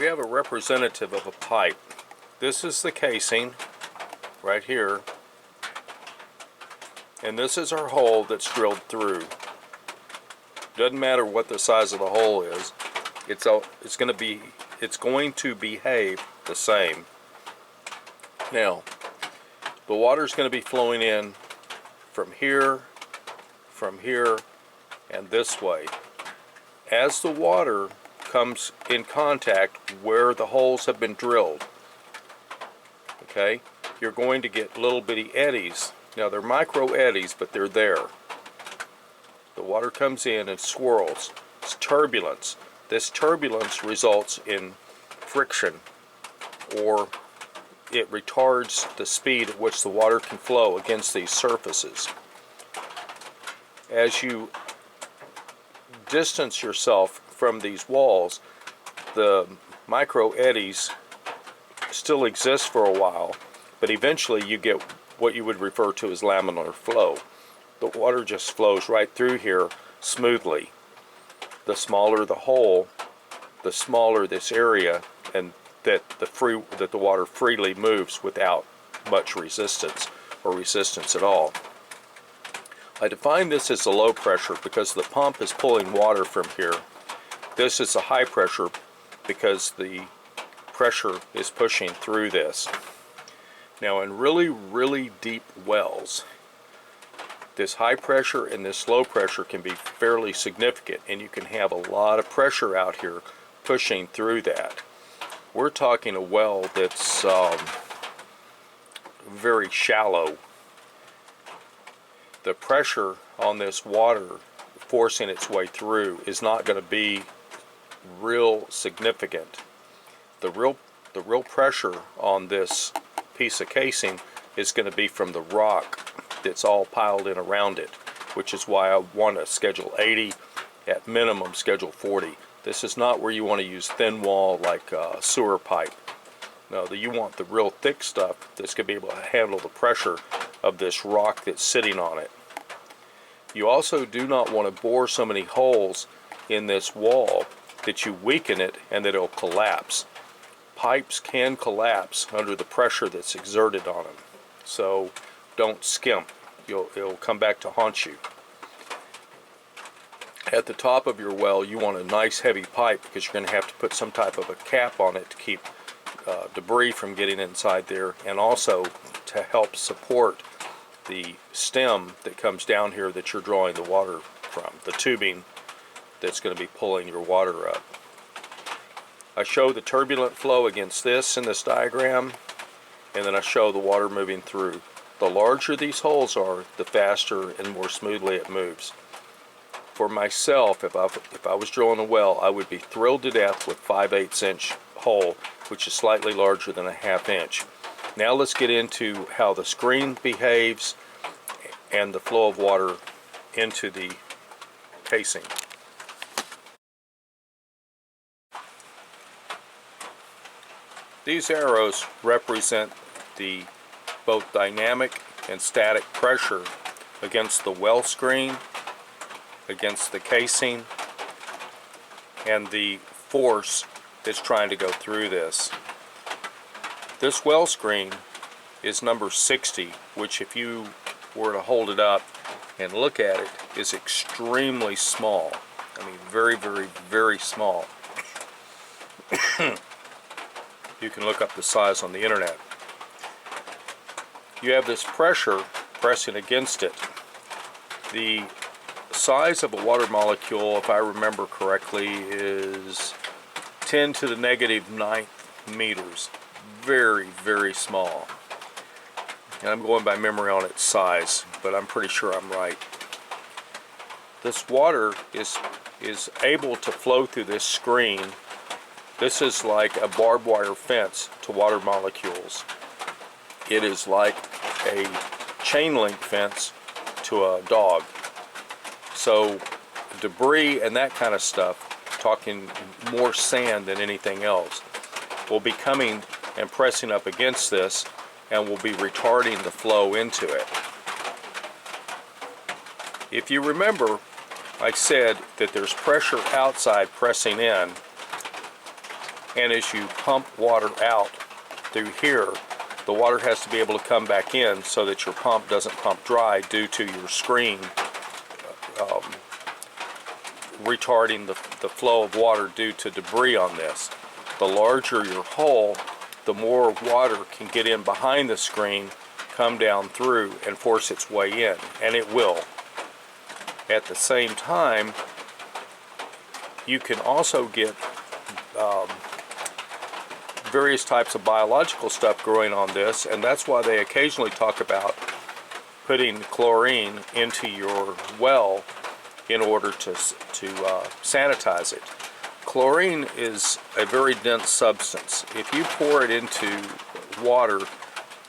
We have a representative of a pipe. This is the casing right here, and this is our hole that's drilled through. Doesn't matter what the size of the hole is, it's going to behave the same. Now, the water's going to be flowing in from here, and this way. As the water comes in contact where the holes have been drilled, okay, you're going to get little bitty eddies. Now they're micro eddies, but they're there. The water comes in and swirls. It's turbulence. This turbulence results in friction, or it retards the speed at which the water can flow against these surfaces. As you distance yourself from these walls, the micro eddies still exist for a while, but eventually you get what you would refer to as laminar flow. The water just flows right through here smoothly. The smaller the hole, the smaller this area, and that the water freely moves without much resistance or resistance at all. I define this as a low pressure because the pump is pulling water from here. This is a high pressure because the pressure is pushing through this. Now in really, really deep wells, this high pressure and this low pressure can be fairly significant, and you can have a lot of pressure out here pushing through that. We're talking a well that's very shallow. The pressure on this water forcing its way through is not going to be real significant. The real pressure on this piece of casing is going to be from the rock that's all piled in around it, which is why I want a schedule 80, at minimum schedule 40. This is not where you want to use thin wall like sewer pipe. No, you want the real thick stuff that's going to be able to handle the pressure of this rock that's sitting on it. You also do not want to bore so many holes in this wall that you weaken it and that it'll collapse. Pipes can collapse under the pressure that's exerted on them, so don't skimp. It'll come back to haunt you. At the top of your well, you want a nice heavy pipe because you're going to have to put some type of a cap on it to keep debris from getting inside there, and also to help support the stem that comes down here that you're drawing the water from, the tubing that's going to be pulling your water up. I show the turbulent flow against this in this diagram, and then I show the water moving through. The larger these holes are, the faster and more smoothly it moves. For myself, if I was drilling a well, I would be thrilled to death with 5/8 inch hole, which is slightly larger than a 1/2 inch. Now let's get into how the screen behaves and the flow of water into the casing. These arrows represent the both dynamic and static pressure against the well screen, against the casing, and the force that's trying to go through this. This well screen is number 60, which if you were to hold it up and look at it, is extremely small. I mean, very, very, very small. You can look up the size on the internet. You have this pressure pressing against it. The size of a water molecule, if I remember correctly, is 10 to the -9 meters. Very, very small. And I'm going by memory on its size, but I'm pretty sure I'm right. This water is able to flow through this screen. This is like a barbed wire fence to water molecules. It is like a chain link fence to a dog. So debris and that kind of stuff, talking more sand than anything else, will be coming and pressing up against this and will be retarding the flow into it. If you remember, I said that there's pressure outside pressing in. And as you pump water out through here, the water has to be able to come back in so that your pump doesn't pump dry due to your screen retarding the flow of water due to debris on this. The larger your hole, the more water can get in behind the screen, come down through, and force its way in, and it will. At the same time, you can also get various types of biological stuff growing on this, and that's why they occasionally talk about putting chlorine into your well in order to sanitize it. Chlorine is a very dense substance. If you pour it into water,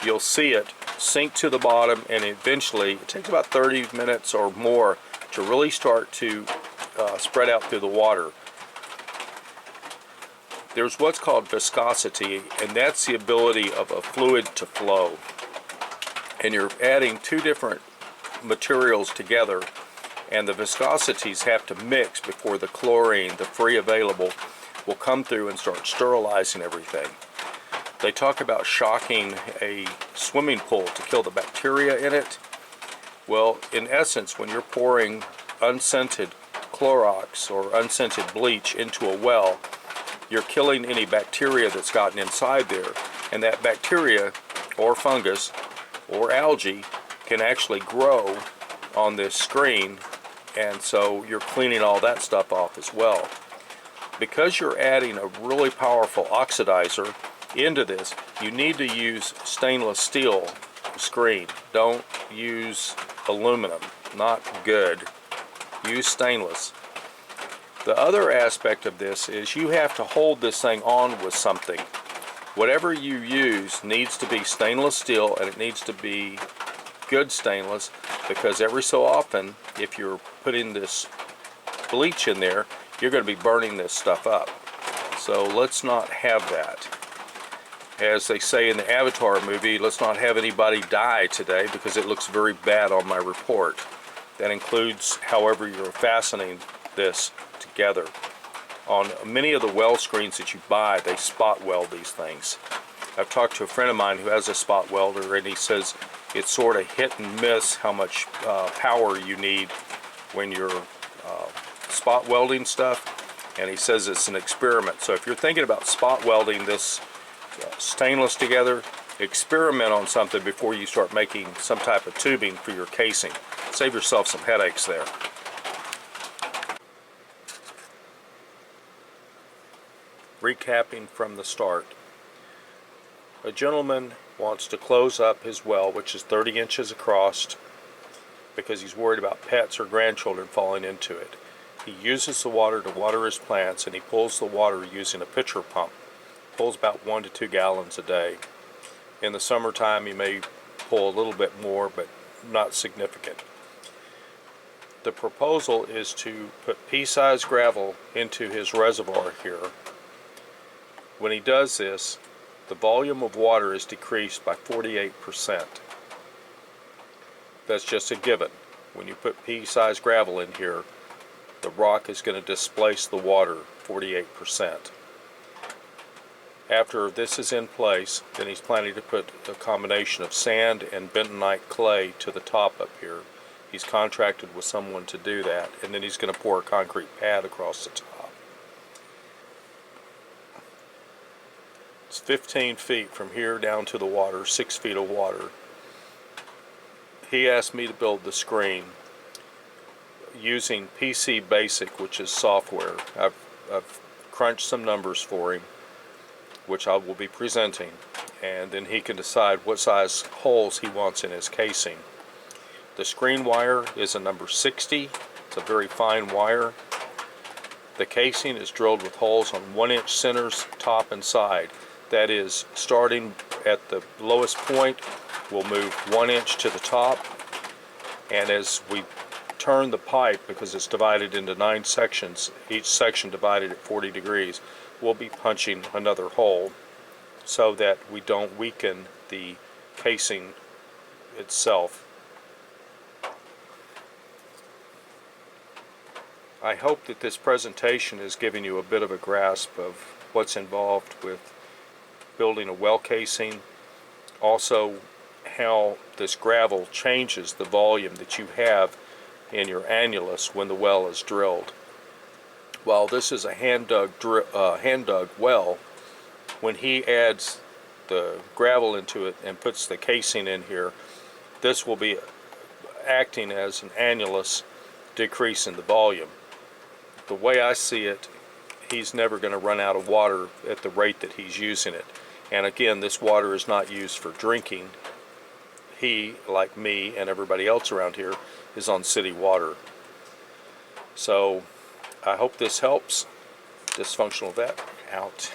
you'll see it sink to the bottom, and eventually it takes about 30 minutes or more to really start to spread out through the water. There's what's called viscosity, and that's the ability of a fluid to flow. And you're adding two different materials together, and the viscosities have to mix before the chlorine, the free available, will come through and start sterilizing everything. They talk about shocking a swimming pool to kill the bacteria in it. Well, in essence, when you're pouring unscented Clorox or unscented bleach into a well, you're killing any bacteria that's gotten inside there, and that bacteria or fungus or algae can actually grow on this screen, and so you're cleaning all that stuff off as well. Because you're adding a really powerful oxidizer into this, you need to use stainless steel screen. Don't use aluminum, not good. Use stainless. The other aspect of this is you have to hold this thing on with something. Whatever you use needs to be stainless steel, and it needs to be good stainless, because every so often, if you're putting this bleach in there, you're going to be burning this stuff up. So let's not have that. As they say in the Avatar movie, let's not have anybody die today, because it looks very bad on my report. That includes however you're fastening this together. On many of the well screens that you buy, they spot weld these things. I've talked to a friend of mine who has a spot welder, and he says it's sort of hit and miss how much power you need when you're spot welding stuff, and he says it's an experiment. So if you're thinking about spot welding this stainless together, experiment on something before you start making some type of tubing for your casing. Save yourself some headaches there. Recapping from the start. A gentleman wants to close up his well, which is 30 inches across, because he's worried about pets or grandchildren falling into it. He uses the water to water his plants, and he pulls the water using a pitcher pump. Pulls about 1 to 2 gallons a day. In the summertime, he may pull a little bit more, but not significant. The proposal is to put pea-sized gravel into his reservoir here. When he does this, the volume of water is decreased by 48%. That's just a given. When you put pea-sized gravel in here, the rock is going to displace the water 48%. After this is in place, then he's planning to put a combination of sand and bentonite clay to the top up here. He's contracted with someone to do that, and then he's going to pour a concrete pad across the top. It's 15 feet from here down to the water, 6 feet of water. He asked me to build the screen using PC Basic, which is software. I've crunched some numbers for him, which I will be presenting, and then he can decide what size holes he wants in his casing. The screen wire is a number 60. It's a very fine wire. The casing is drilled with holes on 1-inch centers, top and side. That is, starting at the lowest point, we'll move 1 inch to the top, and as we turn the pipe, because it's divided into 9 sections, each section divided at 40 degrees, we'll be punching another hole so that we don't weaken the casing itself. I hope that this presentation is giving you a bit of a grasp of what's involved with building a well casing, also how this gravel changes the volume that you have in your annulus when the well is drilled. While this is a hand-dug well, when he adds the gravel into it and puts the casing in here, this will be acting as an annulus decrease in the volume. The way I see it, he's never going to run out of water at the rate that he's using it. And again, this water is not used for drinking. He, like me and everybody else around here, is on city water. So I hope this helps. Dysfunctional Vet out.